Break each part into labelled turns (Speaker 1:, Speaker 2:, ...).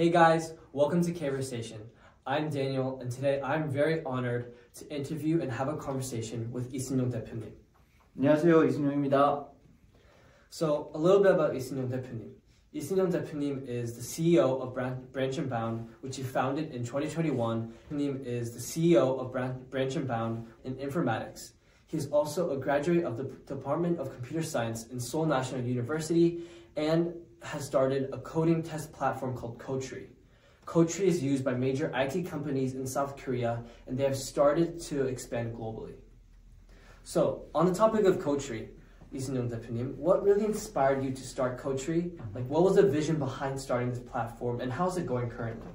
Speaker 1: Hey guys, welcome to Conversation. I'm Daniel, and today I'm very honored to interview and have a conversation with 이순영 대표님.
Speaker 2: 안녕하세요, 이순영입니다.
Speaker 1: So, a little bit about 이순영 대표님. 이순영 대표님 is the CEO of Branch & Bound, which he founded in 2021. 대표님 is the CEO of Branch & Bound in informatics. He is also a graduate of the Department of Computer Science in Seoul National University and has started a coding test platform called Cotree. Cotree is used by major IT companies in South Korea, and they have started to expand globally. So, on the topic of Cotree, 이순영 대표님, what really inspired you to start Cotree? Like, what was the vision behind starting this platform, and how's it going currently?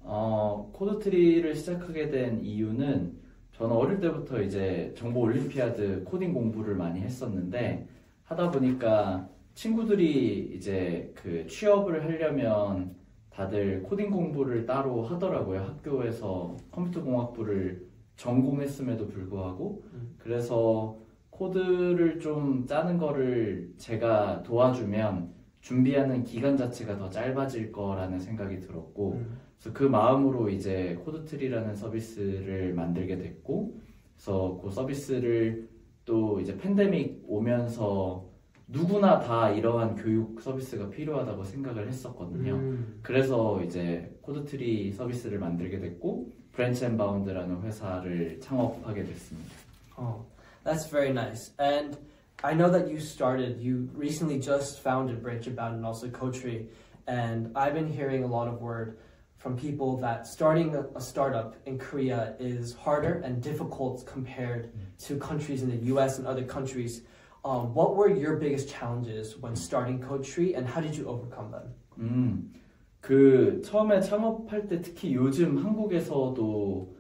Speaker 2: 코드트리를 시작하게 된 이유는 저는 어릴 때부터 이제 정보 올림피아드 코딩 공부를 많이 했었는데 하다 보니까 친구들이 이제 그 취업을 하려면 다들 코딩 공부를 따로 하더라고요. 학교에서 컴퓨터 공학부를 전공했음에도 불구하고 그래서 코드를 좀 짜는 거를 제가 도와주면 준비하는 기간 자체가 더 짧아질 거라는 생각이 들었고 그래서 그 마음으로 이제 코드트리라는 서비스를 만들게 됐고 그래서 그 서비스를 또 이제 팬데믹 오면서 누구나 다 이러한 교육 서비스가 필요하다고 생각을 했었거든요. 그래서 이제 코드트리 서비스를 만들게 됐고 브랜치 앤 바운드라는 회사를 창업하게 됐습니다.
Speaker 1: Oh, that's very nice. And I know that you recently just founded Branch & Bound and also Cotree, and I've been hearing a lot of word from people that starting a startup in Korea is harder and difficult compared to countries in the US and other countries. What were your biggest challenges when starting Cotree, and how did you overcome them?
Speaker 2: 그 처음에 창업할 때 특히 요즘 한국에서도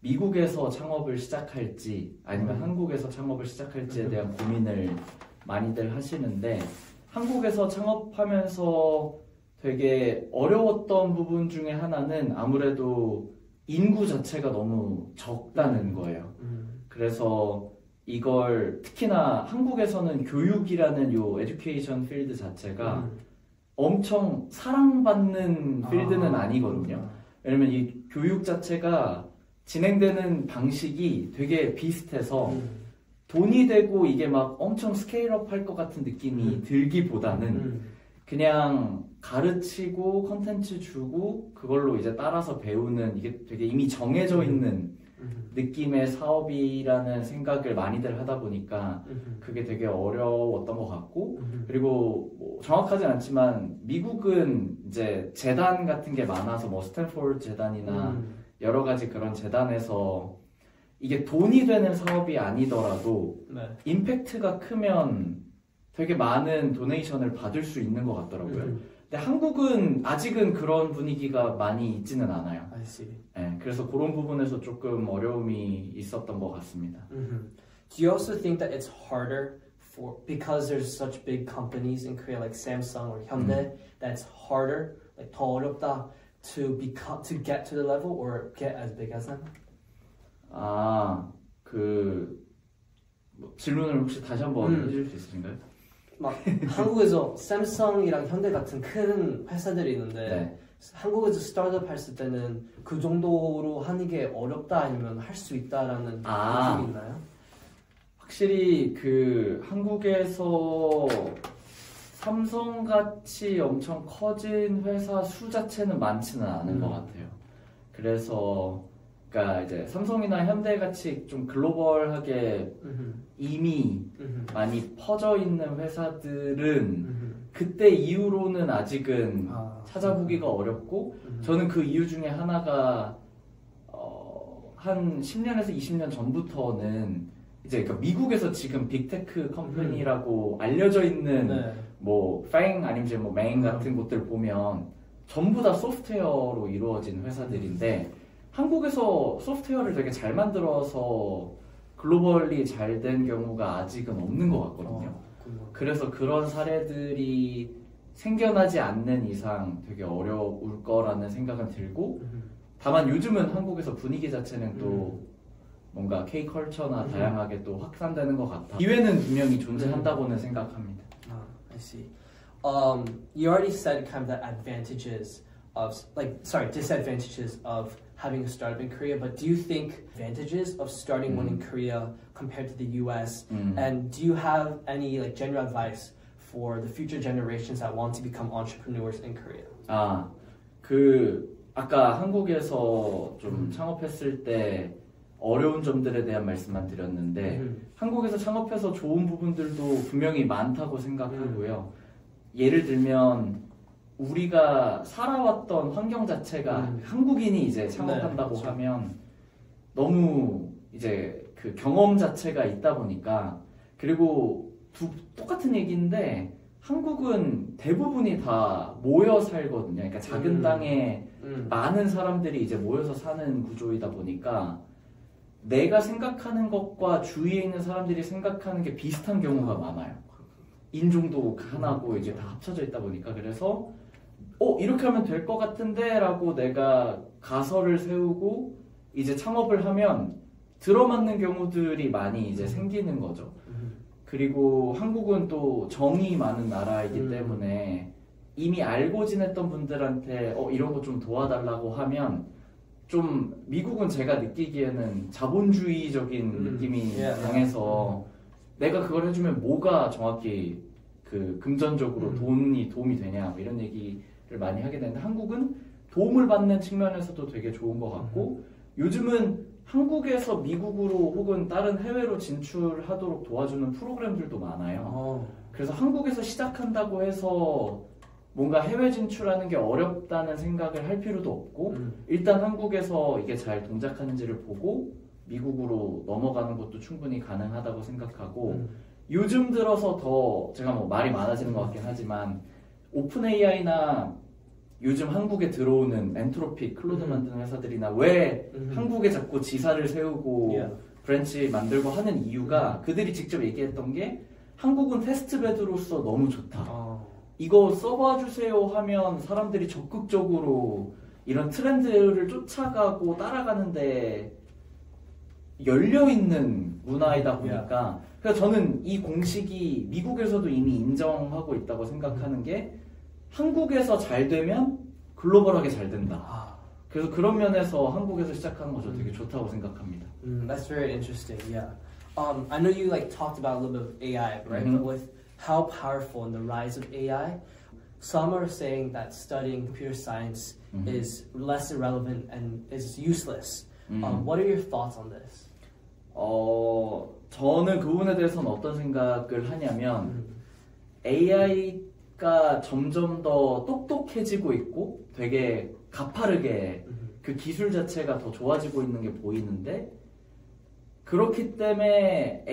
Speaker 2: 미국에서 창업을 시작할지 아니면 한국에서 창업을 시작할지에 대한 고민을 많이들 하시는데 한국에서 창업하면서 되게 어려웠던 부분 중에 하나는 아무래도 인구 자체가 너무 적다는 거예요. 그래서 이걸 특히나 한국에서는 교육이라는 요 에듀케이션 필드 자체가 엄청 사랑받는 필드는 아니거든요. 왜냐면 이 교육 자체가 진행되는 방식이 되게 비슷해서 돈이 되고 이게 막 엄청 스케일업 할 것 같은 느낌이 들기보다는 그냥 가르치고 컨텐츠 주고 그걸로 이제 따라서 배우는 이게 되게 이미 정해져 있는 느낌의 사업이라는 생각을 많이들 하다 보니까 그게 되게 어려웠던 것 같고 그리고 뭐 정확하진 않지만 미국은 이제 재단 같은 게 많아서 뭐 스탠포드 재단이나 여러 가지 그런 재단에서 이게 돈이 되는 사업이 아니더라도 임팩트가 크면 되게 많은 도네이션을 받을 수 있는 것 같더라고요. 근데 한국은 아직은 그런 분위기가 많이 있지는 않아요.
Speaker 1: I see.
Speaker 2: 네, 그래서 그런 부분에서 조금 어려움이 있었던 것 같습니다.
Speaker 1: Do you also think that it's harder because there's such big companies in Korea like Samsung or Hyundai that's harder, like 더 어렵다 to get to the level or get as big as them?
Speaker 2: 질문을 혹시 다시 한번 해줄 수 있으신가요?
Speaker 1: 막 한국에서 삼성이랑 현대 같은 큰 회사들이 있는데 한국에서 스타트업 했을 때는 그 정도로 하는 게 어렵다 아니면 할 수 있다라는 느낌이 있나요?
Speaker 2: 확실히 그 한국에서 삼성같이 엄청 커진 회사 수 자체는 많지는 않은 것 같아요. 그래서 그러니까 이제 삼성이나 현대같이 좀 글로벌하게 이미 많이 퍼져 있는 회사들은 그때 이후로는 아직은 찾아보기가 어렵고 저는 그 이유 중에 하나가 한 10년에서 20년 전부터는 이제 그러니까 미국에서 지금 빅테크 컴퍼니라고 알려져 있는 뭐 팽 아니면 이제 뭐 맹 같은 곳들 보면 전부 다 소프트웨어로 이루어진 회사들인데 한국에서 소프트웨어를 되게 잘 만들어서 글로벌리 잘 된 경우가 아직은 없는 것 같거든요. 그래서 그런 사례들이 생겨나지 않는 이상 되게 어려울 거라는 생각은 들고 다만 요즘은 한국에서 분위기 자체는 또 뭔가 K-컬처나 다양하게 또 확산되는 것 같아. 기회는 분명히 존재한다고는 생각합니다.
Speaker 1: I see. You already said kind of the advantages disadvantages of having a startup in Korea, but do you think advantages of starting one in Korea compared to the US? And do you have any like general advice for the future generations that want to become entrepreneurs in Korea?
Speaker 2: 아까 한국에서 좀 창업했을 때 어려운 점들에 대한 말씀만 드렸는데 한국에서 창업해서 좋은 부분들도 분명히 많다고 생각하고요. 예를 들면 우리가 살아왔던 환경 자체가 한국인이 이제 창업한다고 하면 너무 이제 그 경험 자체가 있다 보니까 그리고 똑같은 얘기인데 한국은 대부분이 다 모여 살거든요. 그러니까 작은 땅에 많은 사람들이 이제 모여서 사는 구조이다 보니까 내가 생각하는 것과 주위에 있는 사람들이 생각하는 게 비슷한 경우가 많아요. 인종도 하나고 이제 다 합쳐져 있다 보니까 그래서 이렇게 하면 될 것 같은데 라고 내가 가설을 세우고 이제 창업을 하면 들어맞는 경우들이 많이 이제 생기는 거죠. 그리고 한국은 또 정이 많은 나라이기 때문에 이미 알고 지냈던 분들한테 이런 거 좀 도와달라고 하면 좀 미국은 제가 느끼기에는 자본주의적인 느낌이 강해서 내가 그걸 해주면 뭐가 정확히 그 금전적으로 도움이 되냐 이런 얘기를 많이 하게 되는데 한국은 도움을 받는 측면에서도 되게 좋은 것 같고 요즘은 한국에서 미국으로 혹은 다른 해외로 진출하도록 도와주는 프로그램들도 많아요. 그래서 한국에서 시작한다고 해서 뭔가 해외 진출하는 게 어렵다는 생각을 할 필요도 없고 일단 한국에서 이게 잘 동작하는지를 보고 미국으로 넘어가는 것도 충분히 가능하다고 생각하고 요즘 들어서 더 제가 뭐 말이 많아지는 것 같긴 하지만 오픈 AI나 요즘 한국에 들어오는 엔트로피, 클로드 만드는 회사들이나 왜 한국에 자꾸 지사를 세우고 브랜치 만들고 하는 이유가 그들이 직접 얘기했던 게 한국은 테스트베드로서 너무 좋다. 이거 써봐 주세요 하면 사람들이 적극적으로 이런 트렌드를 쫓아가고 따라가는데 열려있는 문화이다 보니까 그래서 저는 이 공식이 미국에서도 이미 인정하고 있다고 생각하는 게 한국에서 잘 되면 글로벌하게 잘 된다. 그래서 그런 면에서 한국에서 시작하는 거 저 되게 좋다고 생각합니다.
Speaker 1: That's very interesting. Yeah. I know you like talked about a little bit of AI, right? But with how powerful and the rise of AI, some are saying that studying computer science is less irrelevant and is useless. What are your thoughts on this?
Speaker 2: 저는 그 부분에 대해서는 어떤 생각을 하냐면 AI가 점점 더 똑똑해지고 있고 되게 가파르게 그 기술 자체가 더 좋아지고 있는 게 보이는데 그렇기 때문에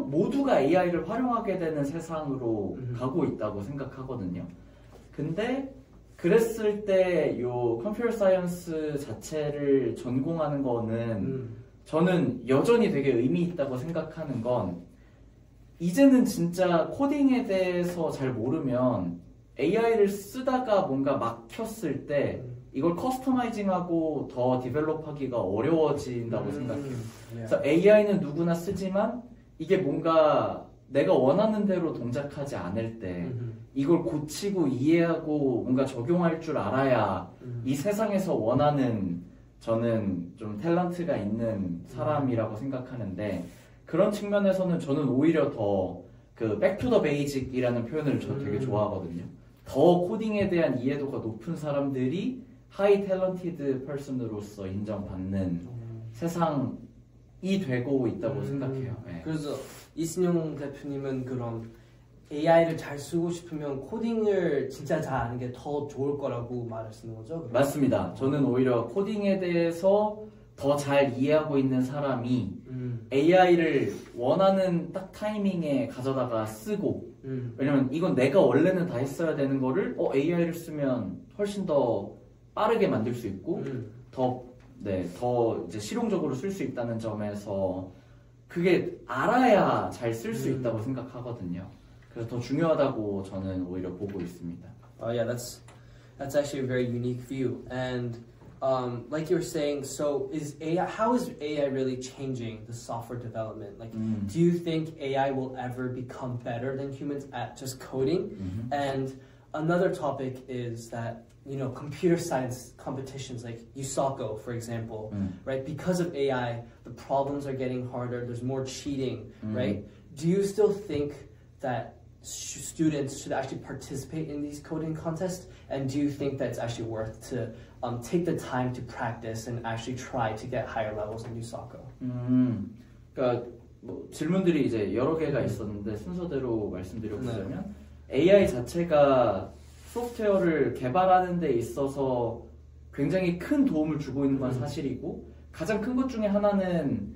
Speaker 2: 모두가 AI를 활용하게 되는 세상으로 가고 있다고 생각하거든요. 근데 그랬을 때 요 컴퓨터 사이언스 자체를 전공하는 거는 저는 여전히 되게 의미 있다고 생각하는 건 이제는 진짜 코딩에 대해서 잘 모르면 AI를 쓰다가 뭔가 막혔을 때 이걸 커스터마이징하고 더 디벨롭하기가 어려워진다고 생각해요. 그래서 AI는 누구나 쓰지만 이게 뭔가 내가 원하는 대로 동작하지 않을 때 이걸 고치고 이해하고 뭔가 적용할 줄 알아야 이 세상에서 원하는 저는 좀 탤런트가 있는 사람이라고 생각하는데 그런 측면에서는 저는 오히려 더 그 백투더 베이직이라는 표현을 저 되게 좋아하거든요. 더 코딩에 대한 이해도가 높은 사람들이 하이 탤런티드 퍼슨으로서 인정받는 세상이 되고 있다고 생각해요. 네.
Speaker 1: 그래서 이승용 대표님은 그럼 AI를 잘 쓰고 싶으면 코딩을 진짜 잘 아는 게 더 좋을 거라고 말하시는 거죠? 그럼?
Speaker 2: 맞습니다. 저는 오히려 코딩에 대해서 더 잘 이해하고 있는 사람이 AI를 원하는 딱 타이밍에 가져다가 쓰고 왜냐면 이건 내가 원래는 다 했어야 되는 거를 AI를 쓰면 훨씬 더 빠르게 만들 수 있고 더 이제 실용적으로 쓸 수 있다는 점에서 그게 알아야 잘 쓸 수 있다고 생각하거든요. 그래서 더 중요하다고 저는 오히려 보고 있습니다.
Speaker 1: Yeah, that's actually a very unique view. And like you were saying, so how is AI really changing the software development? Like, do you think AI will ever become better than humans at just coding? And another topic is that computer science competitions like USACO, for example, right? Because of AI, the problems are getting harder. There's more cheating, right? Do you still think that students should actually participate in these coding contests? And do you think that it's actually worth to take the time to practice and actually try to get higher levels in USACO?
Speaker 2: 그러니까 뭐 질문들이 이제 여러 개가 있었는데 순서대로 말씀드려보자면 AI 자체가 소프트웨어를 개발하는 데 있어서 굉장히 큰 도움을 주고 있는 건 사실이고 가장 큰 것 중에 하나는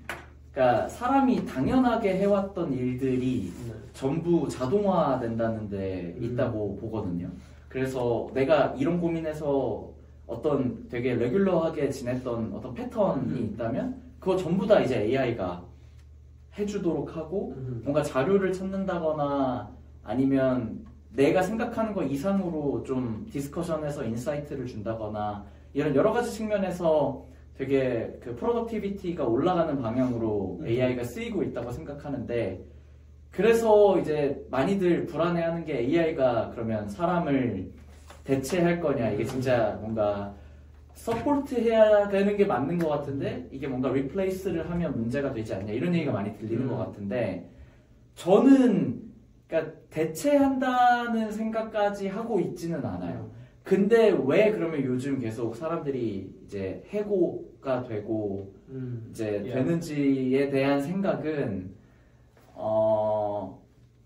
Speaker 2: 그러니까 사람이 당연하게 해왔던 일들이 전부 자동화된다는 데 있다고 보거든요. 그래서 내가 이런 고민에서 어떤 되게 레귤러하게 지냈던 어떤 패턴이 있다면 그거 전부 다 이제 AI가 해주도록 하고 뭔가 자료를 찾는다거나 아니면 내가 생각하는 거 이상으로 좀 디스커션에서 인사이트를 준다거나 이런 여러 가지 측면에서 되게 그 프로덕티비티가 올라가는 방향으로 AI가 쓰이고 있다고 생각하는데 그래서 이제 많이들 불안해하는 게 AI가 그러면 사람을 대체할 거냐 이게 진짜 뭔가 서포트 해야 되는 게 맞는 것 같은데 이게 뭔가 리플레이스를 하면 문제가 되지 않냐 이런 얘기가 많이 들리는 것 같은데 저는 그러니까 대체한다는 생각까지 하고 있지는 않아요. 근데 왜 그러면 요즘 계속 사람들이 이제 해고가 되고 이제 되는지에 대한 생각은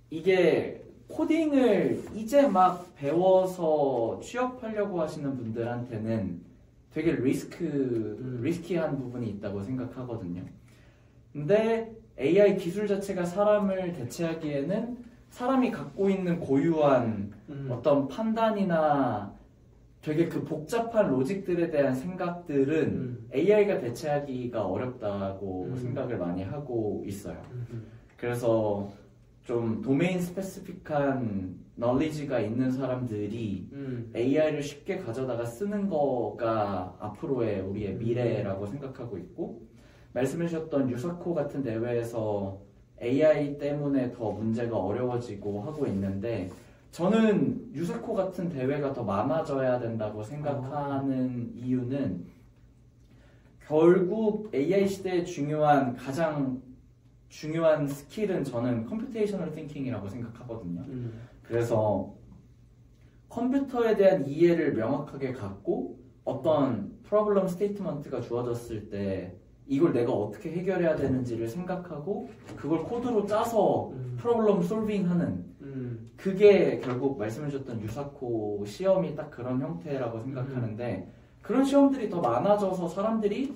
Speaker 2: 이게 코딩을 이제 막 배워서 취업하려고 하시는 분들한테는 되게 리스키한 부분이 있다고 생각하거든요. 근데 AI 기술 자체가 사람을 대체하기에는 사람이 갖고 있는 고유한 어떤 판단이나 되게 그 복잡한 로직들에 대한 생각들은 AI가 대체하기가 어렵다고 생각을 많이 하고 있어요. 그래서 좀 도메인 스페시픽한 널리지가 있는 사람들이 AI를 쉽게 가져다가 쓰는 거가 앞으로의 우리의 미래라고 생각하고 있고 말씀해주셨던 유사코 같은 대회에서 AI 때문에 더 문제가 어려워지고 하고 있는데 저는 유사코 같은 대회가 더 많아져야 된다고 생각하는 이유는 결국 AI 시대의 가장 중요한 스킬은 저는 컴퓨테이셔널 띵킹이라고 생각하거든요. 그래서 컴퓨터에 대한 이해를 명확하게 갖고 어떤 프로블럼 스테이트먼트가 주어졌을 때 이걸 내가 어떻게 해결해야 되는지를 생각하고 그걸 코드로 짜서 프로블럼 솔빙하는 그게 결국 말씀해주셨던 유사코 시험이 딱 그런 형태라고 생각하는데 그런 시험들이 더 많아져서 사람들이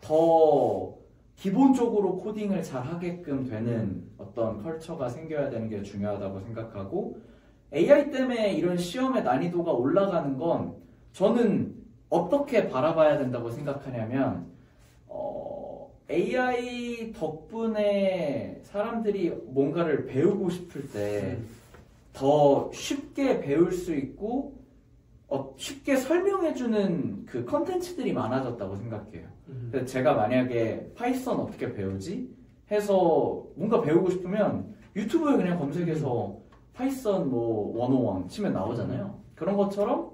Speaker 2: 더 기본적으로 코딩을 잘 하게끔 되는 어떤 컬처가 생겨야 되는 게 중요하다고 생각하고 AI 때문에 이런 시험의 난이도가 올라가는 건 저는 어떻게 바라봐야 된다고 생각하냐면 AI 덕분에 사람들이 뭔가를 배우고 싶을 때 더 쉽게 배울 수 있고 쉽게 설명해주는 그 컨텐츠들이 많아졌다고 생각해요. 그래서 제가 만약에 파이썬 어떻게 배우지? 해서 뭔가 배우고 싶으면 유튜브에 그냥 검색해서 파이썬 뭐 101 치면 나오잖아요. 그런 것처럼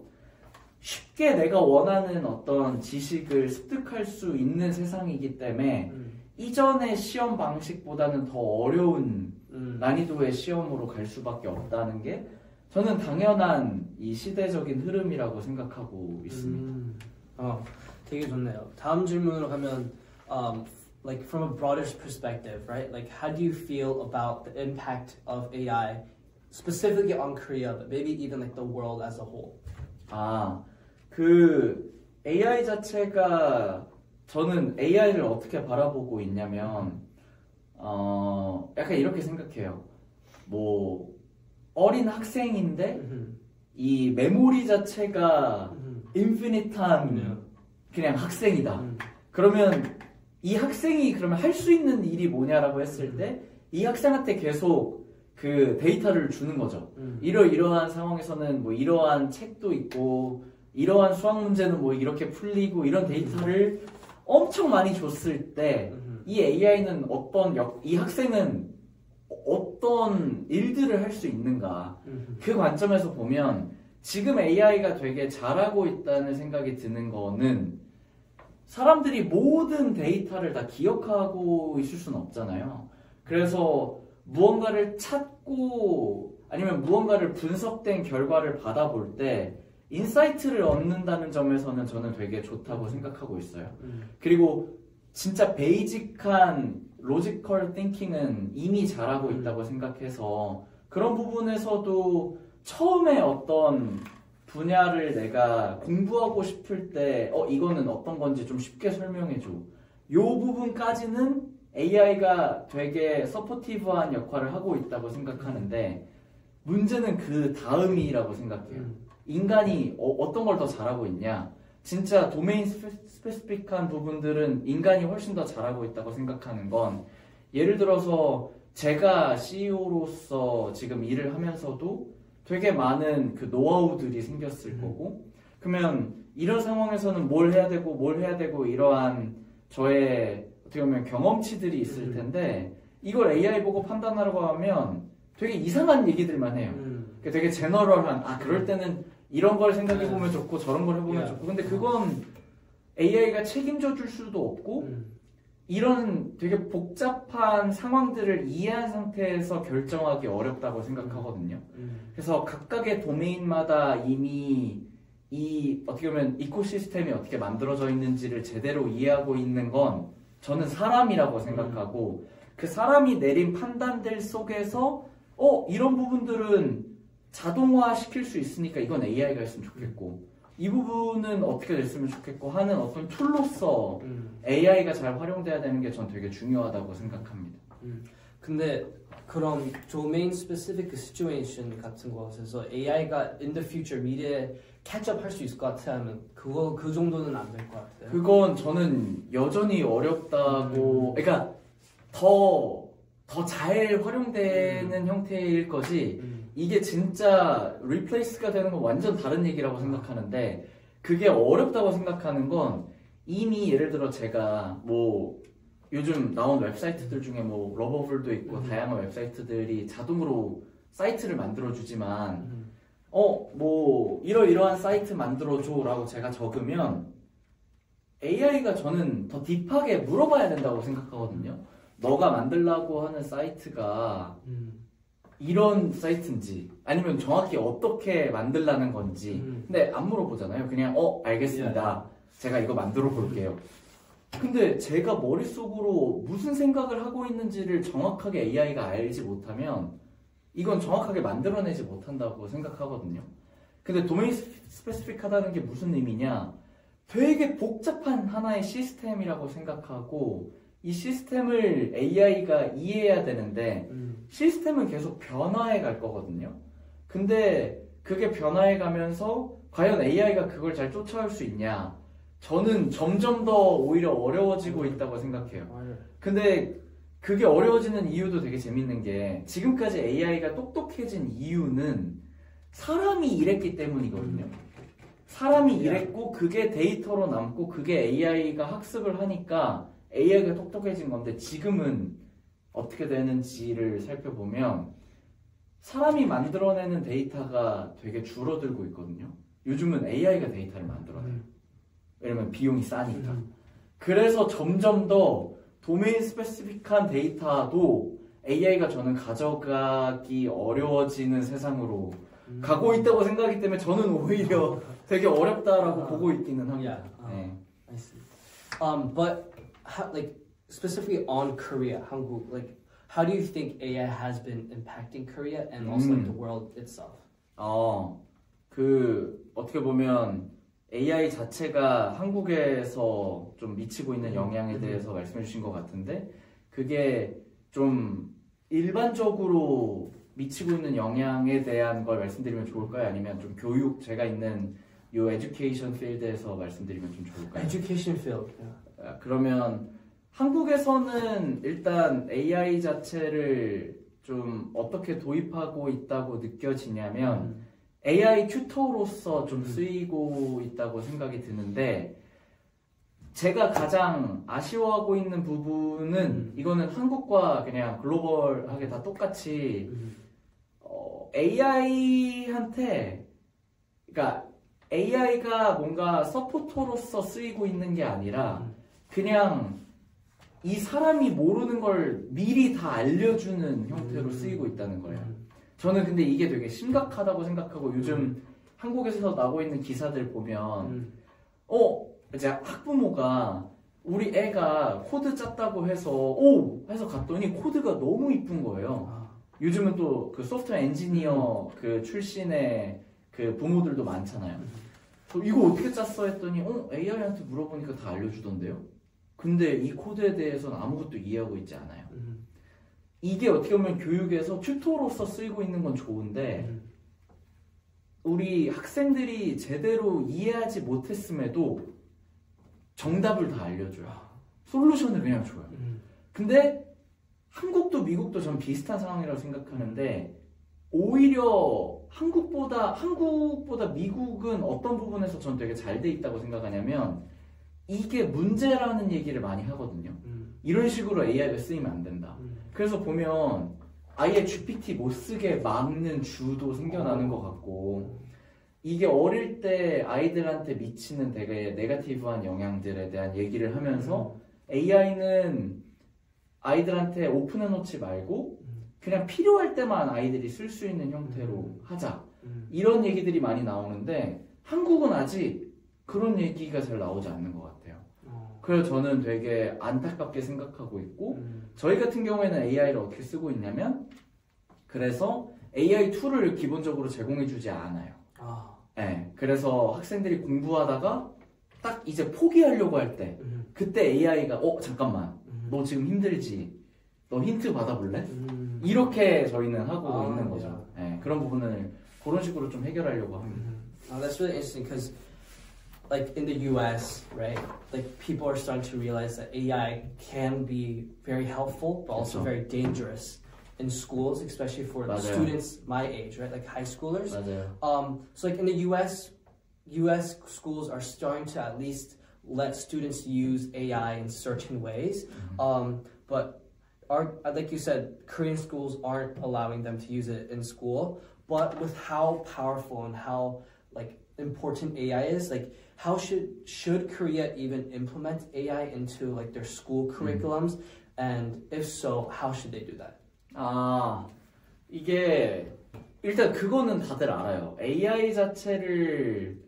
Speaker 2: 쉽게 내가 원하는 어떤 지식을 습득할 수 있는 세상이기 때문에 이전의 시험 방식보다는 더 어려운 난이도의 시험으로 갈 수밖에 없다는 게 저는 당연한 이 시대적인 흐름이라고 생각하고 있습니다.
Speaker 1: 되게 좋네요. 다음 질문으로 가면 like from a broader perspective, right? Like how do you feel about the impact of AI specifically on Korea, but maybe even like the world as a whole?
Speaker 2: 그 AI 자체가 저는 AI를 어떻게 바라보고 있냐면 약간 이렇게 생각해요. 뭐 어린 학생인데 이 메모리 자체가 인피니트한 그냥 학생이다. 그러면 이 학생이 그러면 할 수 있는 일이 뭐냐라고 했을 때 이 학생한테 계속 그 데이터를 주는 거죠. 이러이러한 상황에서는 뭐 이러한 책도 있고 이러한 수학 문제는 뭐 이렇게 풀리고 이런 데이터를 엄청 많이 줬을 때 이 AI는 이 학생은 어떤 일들을 할 수 있는가 그 관점에서 보면 지금 AI가 되게 잘하고 있다는 생각이 드는 거는 사람들이 모든 데이터를 다 기억하고 있을 수는 없잖아요. 그래서 무언가를 찾고 아니면 무언가를 분석된 결과를 받아볼 때 인사이트를 얻는다는 점에서는 저는 되게 좋다고 생각하고 있어요. 그리고 진짜 베이직한 로지컬 띵킹은 이미 잘하고 있다고 생각해서 그런 부분에서도 처음에 어떤 분야를 내가 공부하고 싶을 때 이거는 어떤 건지 좀 쉽게 설명해줘. 요 부분까지는 AI가 되게 서포티브한 역할을 하고 있다고 생각하는데 문제는 그 다음이라고 생각해요. 인간이 어떤 걸 더 잘하고 있냐? 진짜 도메인 스페시픽한 부분들은 인간이 훨씬 더 잘하고 있다고 생각하는 건 예를 들어서 제가 CEO로서 지금 일을 하면서도 되게 많은 그 노하우들이 생겼을 거고 그러면 이런 상황에서는 뭘 해야 되고 이러한 저의 어떻게 보면 경험치들이 있을 텐데 이걸 AI 보고 판단하려고 하면 되게 이상한 얘기들만 해요. 되게 제너럴한 그럴 때는 이런 걸 생각해보면 좋고 저런 걸 해보면 좋고 근데 그건 AI가 책임져 줄 수도 없고 이런 되게 복잡한 상황들을 이해한 상태에서 결정하기 어렵다고 생각하거든요. 그래서 각각의 도메인마다 이미 이 어떻게 보면 이코시스템이 어떻게 만들어져 있는지를 제대로 이해하고 있는 건 저는 사람이라고 생각하고 그 사람이 내린 판단들 속에서 이런 부분들은 자동화 시킬 수 있으니까 이건 AI가 했으면 좋겠고 이 부분은 어떻게 됐으면 좋겠고 하는 어떤 툴로서 AI가 잘 활용돼야 되는 게 전 되게 중요하다고 생각합니다.
Speaker 1: 근데 그런 domain specific situation 같은 것에서 AI가 in the future 미래에 catch-up 할 수 있을 것 같으면 그 정도는 안 될 것 같아요.
Speaker 2: 그건 저는 여전히 어렵다고 그러니까 더 잘 활용되는 형태일 거지 이게 진짜 replace가 되는 건 완전 다른 얘기라고 생각하는데 그게 어렵다고 생각하는 건 이미 예를 들어 제가 뭐 요즘 나온 웹사이트들 중에 뭐 러버블도 있고 다양한 웹사이트들이 자동으로 사이트를 만들어주지만 뭐 이러이러한 사이트 만들어줘 라고 제가 적으면 AI가 저는 더 딥하게 물어봐야 된다고 생각하거든요. 너가 만들려고 하는 사이트가 이런 사이트인지 아니면 정확히 어떻게 만들라는 건지 근데 안 물어보잖아요. 그냥 알겠습니다. 제가 이거 만들어 볼게요. 근데 제가 머릿속으로 무슨 생각을 하고 있는지를 정확하게 AI가 알지 못하면 이건 정확하게 만들어내지 못한다고 생각하거든요. 근데 도메인 스페시픽하다는 게 무슨 의미냐? 되게 복잡한 하나의 시스템이라고 생각하고 이 시스템을 AI가 이해해야 되는데 시스템은 계속 변화해 갈 거거든요. 근데 그게 변화해 가면서 과연 AI가 그걸 잘 쫓아올 수 있냐? 저는 점점 더 오히려 어려워지고 있다고 생각해요. 근데 그게 어려워지는 이유도 되게 재밌는 게 지금까지 AI가 똑똑해진 이유는 사람이 이랬기 때문이거든요. 사람이 이랬고 그게 데이터로 남고 그게 AI가 학습을 하니까 AI가 똑똑해진 건데 지금은 어떻게 되는지를 살펴보면 사람이 만들어내는 데이터가 되게 줄어들고 있거든요. 요즘은 AI가 데이터를 만들어내요. 왜냐면 비용이 싸니까. 그래서 점점 더 도메인 스페시픽한 데이터도 AI가 저는 가져가기 어려워지는 세상으로 가고 있다고 생각하기 때문에 저는 오히려 되게 어렵다라고 보고 있기는 합니다. 네.
Speaker 1: I see. But like specifically on Korea, 한국, like how do you think AI has been impacting Korea and also like the world itself?
Speaker 2: 어떻게 보면 AI 자체가 한국에서 좀 미치고 있는 영향에 대해서 말씀해 주신 것 같은데 그게 좀 일반적으로 미치고 있는 영향에 대한 걸 말씀드리면 좋을까요? 아니면 좀 교육, 제가 있는 이 에듀케이션 필드에서 말씀드리면 좀 좋을까요?
Speaker 1: Education field.
Speaker 2: 그러면 한국에서는 일단 AI 자체를 좀 어떻게 도입하고 있다고 느껴지냐면 AI 튜터로서 좀 쓰이고 있다고 생각이 드는데 제가 가장 아쉬워하고 있는 부분은 이거는 한국과 그냥 글로벌하게 다 똑같이 AI한테 그러니까 AI가 뭔가 서포터로서 쓰이고 있는 게 아니라 그냥 이 사람이 모르는 걸 미리 다 알려주는 형태로 쓰이고 있다는 거예요. 저는 근데 이게 되게 심각하다고 생각하고 요즘 한국에서 나오고 있는 기사들 보면 이제 학부모가 우리 애가 코드 짰다고 해서 해서 갔더니 코드가 너무 이쁜 거예요. 요즘은 또 그 소프트웨어 엔지니어 그 출신의 그 부모들도 많잖아요. 이거 어떻게 짰어 했더니 AI한테 물어보니까 다 알려주던데요. 근데 이 코드에 대해서는 아무것도 이해하고 있지 않아요. 이게 어떻게 보면 교육에서 튜터로서 쓰이고 있는 건 좋은데 우리 학생들이 제대로 이해하지 못했음에도 정답을 다 알려줘요. 솔루션을 그냥 줘요. 근데 한국도 미국도 전 비슷한 상황이라고 생각하는데 오히려 한국보다 미국은 어떤 부분에서 전 되게 잘 돼 있다고 생각하냐면 이게 문제라는 얘기를 많이 하거든요. 이런 식으로 AI가 쓰이면 안 된다. 그래서 보면 아예 GPT 못 쓰게 막는 주도 생겨나는 것 같고 이게 어릴 때 아이들한테 미치는 되게 네거티브한 영향들에 대한 얘기를 하면서 AI는 아이들한테 오픈해놓지 말고 그냥 필요할 때만 아이들이 쓸 수 있는 형태로 하자 이런 얘기들이 많이 나오는데 한국은 아직 그런 얘기가 잘 나오지 않는 것 같아요. 그래서 저는 되게 안타깝게 생각하고 있고 저희 같은 경우에는 AI를 어떻게 쓰고 있냐면 그래서 AI 툴을 기본적으로 제공해주지 않아요. 네, 그래서 학생들이 공부하다가 딱 이제 포기하려고 할 때 그때 AI가 잠깐만 너 지금 힘들지? 너 힌트 받아볼래? 이렇게 저희는 하고 있는 거죠. 네, 그런 부분을 그런 식으로 좀 해결하려고 합니다.
Speaker 1: That's really interesting because like in the US, right? Like people are starting to realize that AI can be very helpful but also very dangerous in schools, especially for the students my age, right? Like high schoolers. So like in the US schools are starting to at least let students use AI in certain ways. But like you said, Korean schools aren't allowing them to use it in school. But with how powerful and how like important AI is, like how should Korea even implement AI into like their school curriculums? And if so, how should they do that?
Speaker 2: 이게 일단 그거는 다들 알아요. AI 자체를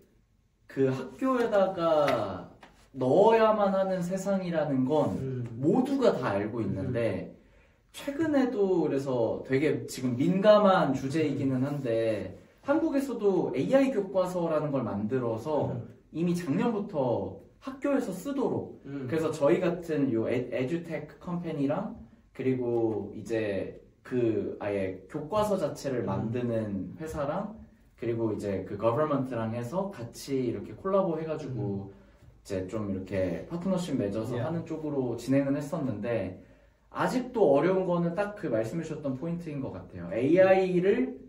Speaker 2: 그 학교에다가 넣어야만 하는 세상이라는 건 모두가 다 알고 있는데 최근에도 그래서 되게 지금 민감한 주제이기는 한데 한국에서도 AI 교과서라는 걸 만들어서 이미 작년부터 학교에서 쓰도록 그래서 저희 같은 요 에듀테크 컴퍼니랑 그리고 이제 그 아예 교과서 자체를 만드는 회사랑 그리고 이제 그 거버먼트랑 해서 같이 이렇게 콜라보 해가지고 이제 좀 이렇게 파트너십 맺어서 하는 쪽으로 진행은 했었는데 아직도 어려운 거는 딱 그 말씀해 주셨던 포인트인 것 같아요. AI를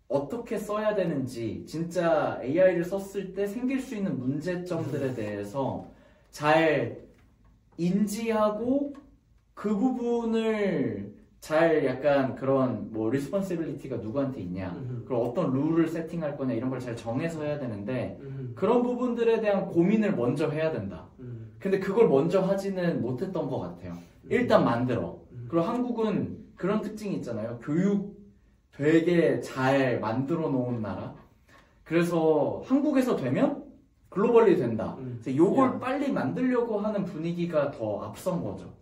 Speaker 2: 어떻게 써야 되는지 진짜 AI를 썼을 때 생길 수 있는 문제점들에 대해서 잘 인지하고 그 부분을 잘 약간 그런 뭐 리스폰시빌리티가 누구한테 있냐 그리고 어떤 룰을 세팅할 거냐 이런 걸 잘 정해서 해야 되는데 그런 부분들에 대한 고민을 먼저 해야 된다. 근데 그걸 먼저 하지는 못했던 것 같아요. 일단 만들어. 그리고 한국은 그런 특징이 있잖아요. 교육 되게 잘 만들어 놓은 나라. 그래서 한국에서 되면 글로벌리 된다. 그래서 요걸 빨리 만들려고 하는 분위기가 더 앞선 거죠.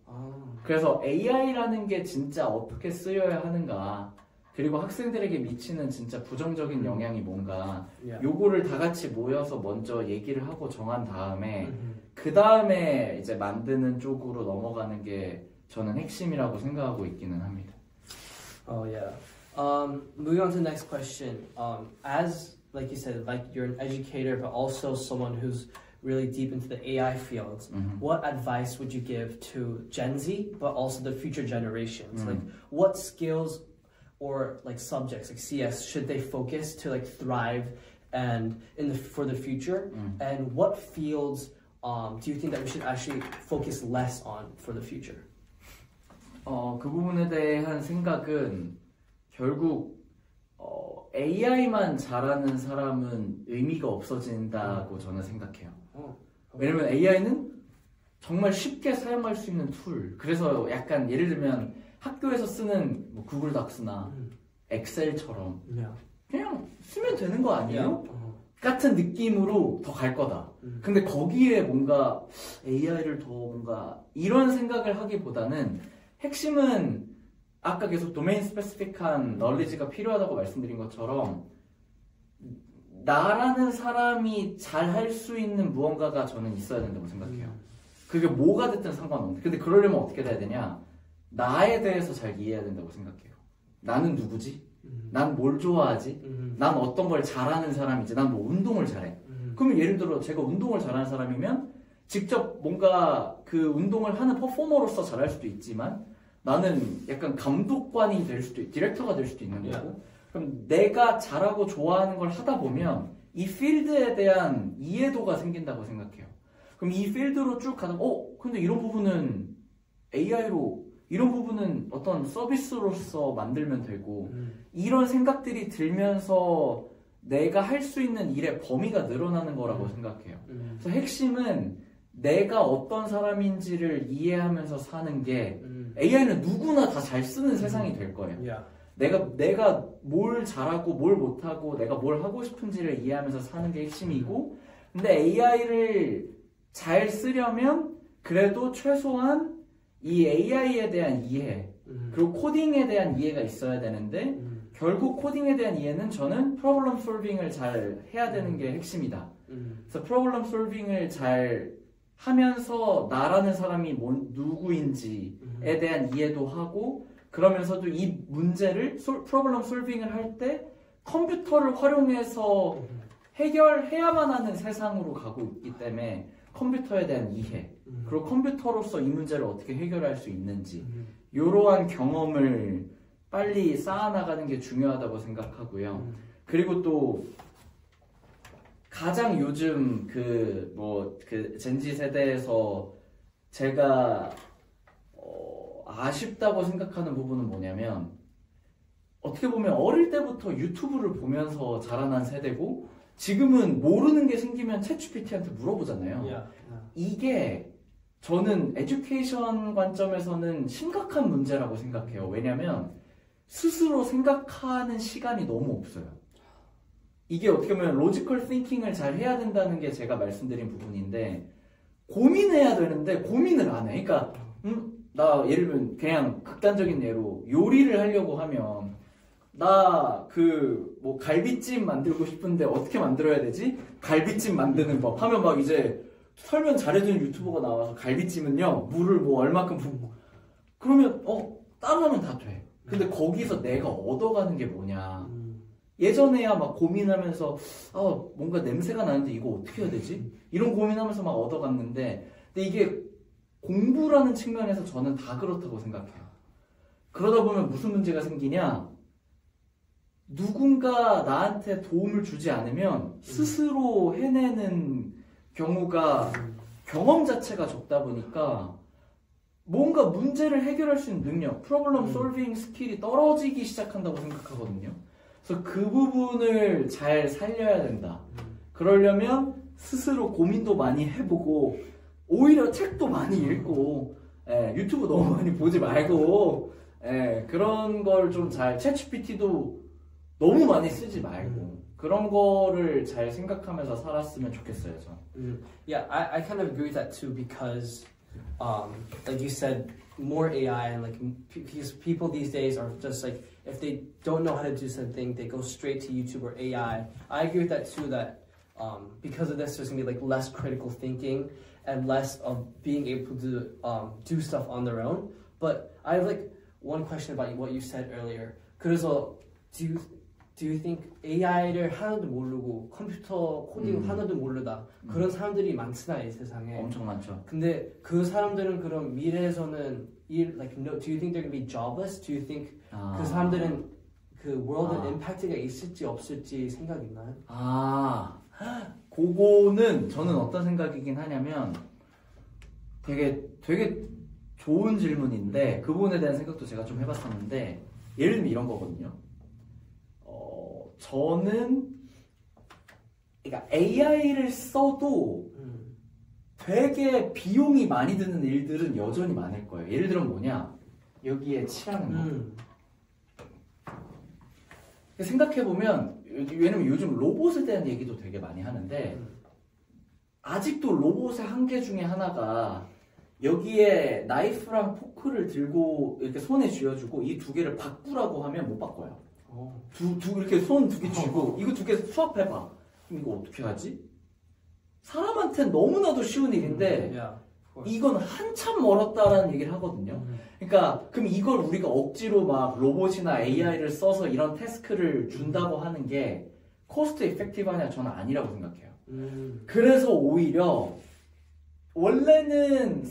Speaker 2: 그래서 AI라는 게 진짜 어떻게 쓰여야 하는가 그리고 학생들에게 미치는 진짜 부정적인 영향이 뭔가 요거를 다 같이 모여서 먼저 얘기를 하고 정한 다음에 그 다음에 이제 만드는 쪽으로 넘어가는 게 저는 핵심이라고 생각하고 있기는 합니다.
Speaker 1: Moving on to the next question. As like you said, like you're an educator but also someone who's really deep into the AI fields, what advice would you give to Gen Z, but also the future generations? Like, what skills or like subjects, like CS, should they focus to like thrive and for the future? And what fields do you think that we should actually focus less on for the future?
Speaker 2: 그 부분에 대한 생각은 결국 AI만 잘하는 사람은 의미가 없어진다고 저는 생각해요. 왜냐면 AI는 정말 쉽게 사용할 수 있는 툴. 그래서 약간 예를 들면 학교에서 쓰는 뭐 구글 닥스나 엑셀처럼 그냥 쓰면 되는 거 아니에요? 같은 느낌으로 더 갈 거다. 근데 거기에 뭔가 AI를 더 뭔가 이런 생각을 하기보다는 핵심은 아까 계속 도메인 스페시픽한 널리지가 필요하다고 말씀드린 것처럼 나라는 사람이 잘 할 수 있는 무언가가 저는 있어야 된다고 생각해요. 그게 뭐가 됐든 상관없는데 근데 그러려면 어떻게 돼야 되냐? 나에 대해서 잘 이해해야 된다고 생각해요. 나는 누구지? 난 뭘 좋아하지? 난 어떤 걸 잘하는 사람이지? 난 뭐 운동을 잘해. 그러면 예를 들어 제가 운동을 잘하는 사람이면 직접 뭔가 그 운동을 하는 퍼포머로서 잘할 수도 있지만 나는 약간 감독관이 될 수도 디렉터가 될 수도 있는 거고 그럼 내가 잘하고 좋아하는 걸 하다 보면 이 필드에 대한 이해도가 생긴다고 생각해요. 그럼 이 필드로 쭉 가다 근데 이런 부분은 AI로 이런 부분은 어떤 서비스로서 만들면 되고 이런 생각들이 들면서 내가 할 수 있는 일의 범위가 늘어나는 거라고 생각해요. 그래서 핵심은 내가 어떤 사람인지를 이해하면서 사는 게 AI는 누구나 다 잘 쓰는 세상이 될 거예요. 내가 뭘 잘하고 뭘 못하고 내가 뭘 하고 싶은지를 이해하면서 사는 게 핵심이고 근데 AI를 잘 쓰려면 그래도 최소한 이 AI에 대한 이해 그리고 코딩에 대한 이해가 있어야 되는데 결국 코딩에 대한 이해는 저는 프로블럼 솔빙을 잘 해야 되는 게 핵심이다. 그래서 프로블럼 솔빙을 잘 하면서 나라는 사람이 누구인지에 대한 이해도 하고 그러면서도 이 문제를 프로블럼 솔빙을 할 때 컴퓨터를 활용해서 해결해야만 하는 세상으로 가고 있기 때문에 컴퓨터에 대한 이해 그리고 컴퓨터로서 이 문제를 어떻게 해결할 수 있는지 이러한 경험을 빨리 쌓아나가는 게 중요하다고 생각하고요. 그리고 또 가장 요즘 그 젠지 세대에서 제가 아쉽다고 생각하는 부분은 뭐냐면 어떻게 보면 어릴 때부터 유튜브를 보면서 자라난 세대고 지금은 모르는 게 생기면 챗GPT한테 물어보잖아요. 이게 저는 에듀케이션 관점에서는 심각한 문제라고 생각해요. 왜냐면 스스로 생각하는 시간이 너무 없어요. 이게 어떻게 보면 로지컬 띵킹을 잘 해야 된다는 게 제가 말씀드린 부분인데 고민해야 되는데 고민을 안 해. 그러니까 나 예를 들면 그냥 극단적인 예로 요리를 하려고 하면 나 뭐 갈비찜 만들고 싶은데 어떻게 만들어야 되지? 갈비찜 만드는 법 하면 막 이제 설명 잘해주는 유튜버가 나와서 갈비찜은요 물을 뭐 얼마큼 붓고 그러면 따라하면 다 돼. 근데 거기서 내가 얻어가는 게 뭐냐. 예전에야 막 고민하면서 뭔가 냄새가 나는데 이거 어떻게 해야 되지? 이런 고민하면서 막 얻어갔는데 근데 이게 공부라는 측면에서 저는 다 그렇다고 생각해요. 그러다 보면 무슨 문제가 생기냐? 누군가 나한테 도움을 주지 않으면 스스로 해내는 경우가 경험 자체가 적다 보니까 뭔가 문제를 해결할 수 있는 능력, 프로블럼 솔빙 스킬이 떨어지기 시작한다고 생각하거든요. 그래서 그 부분을 잘 살려야 된다. 그러려면 스스로 고민도 많이 해보고 오히려 책도 많이 읽고 유튜브 너무 많이 보지 말고 그런 걸 좀 잘 챗GPT도 너무 많이 쓰지 말고 그런 거를 잘 생각하면서 살았으면 좋겠어요. 저는.
Speaker 1: Yeah, I kind of agree with that too because like you said, more AI and because people these days are just like if they don't know how to do something, they go straight to YouTube or AI. I agree with that too. That because of this, there's gonna be less critical thinking and less of being able to do stuff on their own. But I have one question about what you said earlier. 그래서 do you think AI를 하나도 모르고 컴퓨터 코딩 하나도 모르다 그런 사람들이 많구나 이 세상에.
Speaker 2: 엄청 많죠.
Speaker 1: 근데 그 사람들은 그럼 미래에서는 do you think they're gonna be jobless? Do you think 그 사람들은 그 world impact가 있을지 없을지 생각 있나요?
Speaker 2: 그거는 저는 어떤 생각이긴 하냐면 되게 좋은 질문인데 그 부분에 대한 생각도 제가 좀 해봤었는데 예를 들면 이런 거거든요. 저는 그러니까 AI를 써도 되게 비용이 많이 드는 일들은 여전히 많을 거예요. 예를 들면 뭐냐? 여기에 칠하는 거. 생각해보면, 왜냐면 요즘 로봇에 대한 얘기도 되게 많이 하는데, 아직도 로봇의 한계 중에 하나가 여기에 나이프랑 포크를 들고 이렇게 손에 쥐어주고 이 두 개를 바꾸라고 하면 못 바꿔요. 이렇게 손 두 개 쥐고 이거 두 개 수합해봐. 그럼 이거 어떻게 하지? 사람한테는 너무나도 쉬운 일인데 이건 한참 멀었다라는 얘기를 하거든요. 그러니까 그럼 이걸 우리가 억지로 막 로봇이나 AI를 써서 이런 태스크를 준다고 하는 게 코스트 이펙티브하냐? 저는 아니라고 생각해요. 그래서 오히려 원래는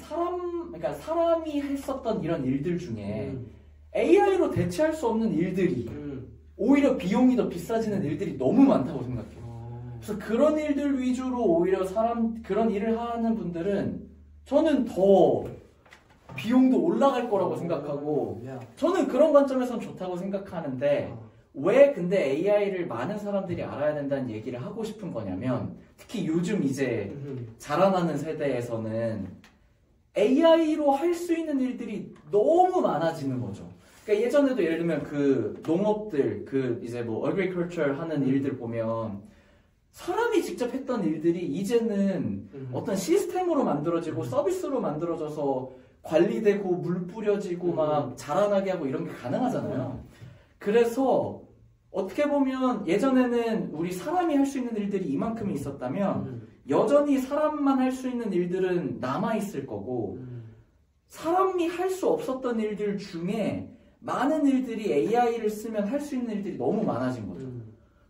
Speaker 2: 그러니까 사람이 했었던 이런 일들 중에 AI로 대체할 수 없는 일들이 오히려 비용이 더 비싸지는 일들이 너무 많다고 생각해요. 그래서 그런 일들 위주로 오히려 그런 일을 하는 분들은 저는 더 비용도 올라갈 거라고 생각하고 저는 그런 관점에서는 좋다고 생각하는데 왜 근데 AI를 많은 사람들이 알아야 된다는 얘기를 하고 싶은 거냐면 특히 요즘 이제 자라나는 세대에서는 AI로 할 수 있는 일들이 너무 많아지는 거죠. 그러니까 예전에도 예를 들면 그 농업들 이제 뭐 agriculture 하는 일들 보면 사람이 직접 했던 일들이 이제는 어떤 시스템으로 만들어지고 서비스로 만들어져서 관리되고 물 뿌려지고 막 자라나게 하고 이런 게 가능하잖아요. 그래서 어떻게 보면 예전에는 우리 사람이 할 수 있는 일들이 이만큼이 있었다면 여전히 사람만 할 수 있는 일들은 남아있을 거고 사람이 할 수 없었던 일들 중에 많은 일들이 AI를 쓰면 할 수 있는 일들이 너무 많아진 거죠.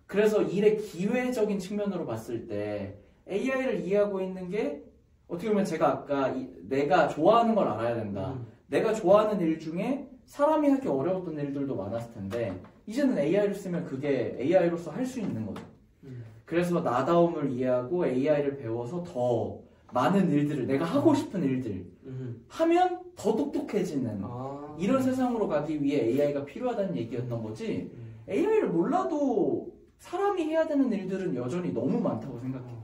Speaker 2: 그래서 일의 기회적인 측면으로 봤을 때 AI를 이해하고 있는 게 어떻게 보면 제가 아까 내가 좋아하는 걸 알아야 된다. 내가 좋아하는 일 중에 사람이 하기 어려웠던 일들도 많았을 텐데 이제는 AI를 쓰면 그게 AI로서 할 수 있는 거죠. 그래서 나다움을 이해하고 AI를 배워서 더 많은 일들을 내가 하고 싶은 일들 하면 더 똑똑해지는 이런 세상으로 가기 위해 AI가 필요하다는 얘기였던 거지 AI를 몰라도 사람이 해야 되는 일들은 여전히 너무 많다고 생각해요.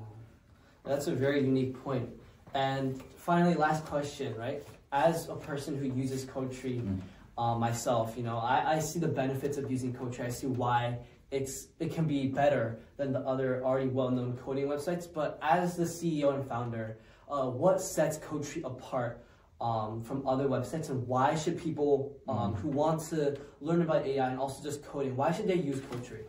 Speaker 1: That's a very unique point. And finally, last question, right? As a person who uses Codetree myself, I see the benefits of using Codetree. I see why it can be better than the other already well-known coding websites. But as the CEO and founder, what sets Codetree apart from other websites, and why should people who want to learn about AI and also just coding, why should they use Codetree?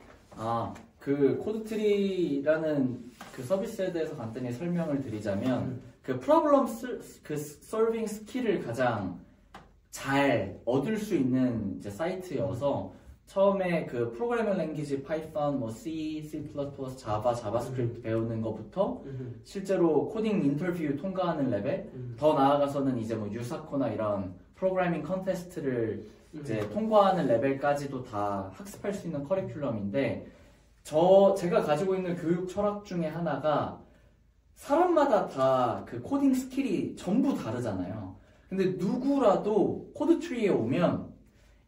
Speaker 2: 그 코드트리라는 그 서비스에 대해서 간단히 설명을 드리자면 그 프로블럼 솔빙 스킬을 가장 잘 얻을 수 있는 이제 사이트여서 처음에 그 프로그래밍 랭귀지 파이썬, 뭐 C, C++, 자바, 자바스크립트 배우는 것부터 실제로 코딩 인터뷰 통과하는 레벨, 더 나아가서는 이제 뭐 유사코나 이런 프로그래밍 컨테스트를 이제 통과하는 레벨까지도 다 학습할 수 있는 커리큘럼인데 제가 가지고 있는 교육 철학 중에 하나가 사람마다 다 그 코딩 스킬이 전부 다르잖아요. 근데 누구라도 코드트리에 오면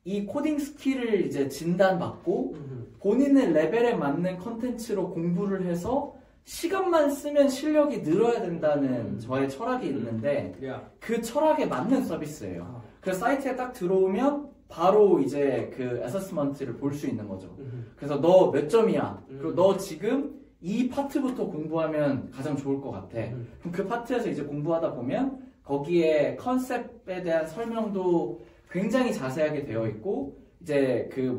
Speaker 2: 이 코딩 스킬을 이제 진단받고 본인의 레벨에 맞는 컨텐츠로 공부를 해서 시간만 쓰면 실력이 늘어야 된다는 저의 철학이 있는데 그 철학에 맞는 서비스예요. 그래서 사이트에 딱 들어오면 바로 이제 그 어세스먼트를 볼 수 있는 거죠. 그래서 너 몇 점이야? 그리고 너 지금 이 파트부터 공부하면 가장 좋을 것 같아. 그럼 그 파트에서 이제 공부하다 보면 거기에 컨셉에 대한 설명도 굉장히 자세하게 되어 있고 이제 그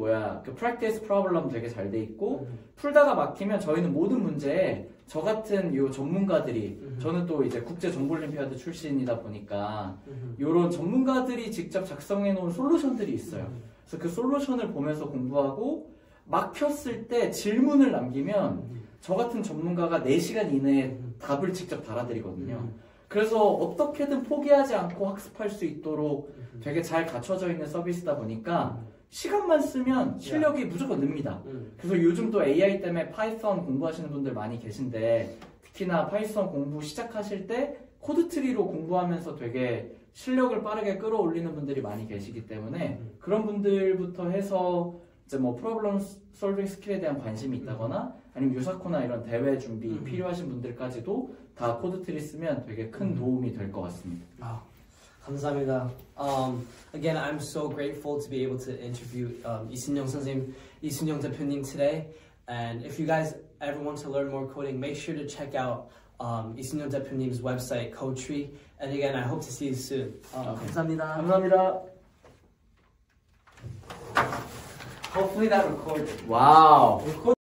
Speaker 2: practice problem 되게 잘 돼 있고 풀다가 막히면 저희는 모든 문제에 저 같은 요 전문가들이 저는 또 이제 국제 정보올림피아드 출신이다 보니까 요런 전문가들이 직접 작성해 놓은 솔루션들이 있어요. 그래서 그 솔루션을 보면서 공부하고 막혔을 때 질문을 남기면 저 같은 전문가가 4시간 이내에 답을 직접 달아드리거든요. 그래서 어떻게든 포기하지 않고 학습할 수 있도록 되게 잘 갖춰져 있는 서비스다 보니까 시간만 쓰면 실력이 무조건 늡니다. 그래서 요즘 또 AI 때문에 파이썬 공부하시는 분들 많이 계신데 특히나 파이썬 공부 시작하실 때 코드트리로 공부하면서 되게 실력을 빠르게 끌어올리는 분들이 많이 계시기 때문에 그런 분들부터 해서 이제 뭐 프로블럼 솔빙 스킬에 대한 관심이 있다거나 아니면 유사코나 이런 대회 준비 필요하신 분들까지도 다 코드트리 쓰면 되게 큰 도움이 될 것 같습니다.
Speaker 1: 감사합니다. Again, I'm so grateful to be able to interview 이순영 선생님, 이순영 대표님 today. And if you guys ever want to learn more coding, make sure to check out 이순영 대표님's website, Codetree. And again, I hope to see you soon. 감사합니다.
Speaker 2: 감사합니다. Hopefully that recorded. Wow.